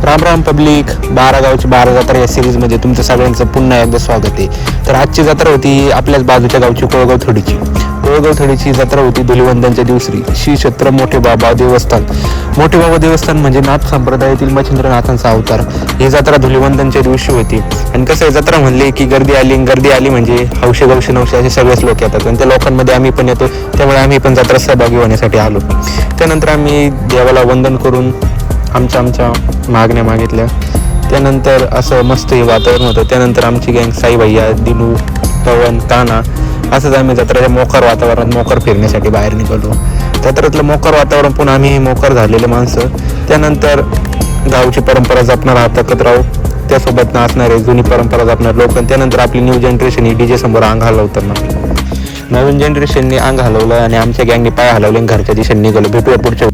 Ram Ram public. 12 गावची 12 जत्रा या सिरीजमध्ये तुमचं सगळ्यांचं पुन्हा एकदा स्वागत आहे. तर आजची जत्रा होती आपल्याच बाजूच्या गावची कोळगाव थोडीची. कोळगाव थोडीची जत्रा होती धुलिवंदनच्या दिवशी. श्री क्षेत्र मोठे बाबा देवस्थान. मोठे बाबा देवस्थान म्हणजे नाथ संप्रदायातील मच्छिंद्रनाथांचा अवतार. ही जत्रा धुलिवंदनच्या दिवशी होती. आणि कसं आहे, जत्रा म्हणले की गर्दी आली म्हणजे हौशे गौशे नवशे असे सगळेच लोक येतात आणि त्या लोकांमध्ये आम्ही पण येतो. त्यामुळे आम्ही पण जत्रा सहभागी होण्यासाठी आलो. त्यानंतर आम्ही देवाला वंदन करून आमच्या मागण्या मागितल्या. त्यानंतर असं मस्त हे वातावरण होतं. त्यानंतर आमची गँग साई भैया, दिनू, पवन, काना असंच आम्ही जत्राच्या मोकार वातावरणात मोकार फिरण्यासाठी बाहेर निघालो. जत्रेतलं मोकार वातावरण पण आम्ही मोकार झालेले माणसं. त्यानंतर गावची परंपरा जपणार हाताकत राहू, त्यासोबत नाचणारे जुनी परंपरा जपणार लोक. त्यानंतर आपली न्यू जनरेशन ही DJ समोर अंग हलवताना नवीन जनरेशनने अंग हलवलं आणि आमच्या गँगने पाय हलवले, घरच्या दिशेने निघालो. भेटूया पुढच्या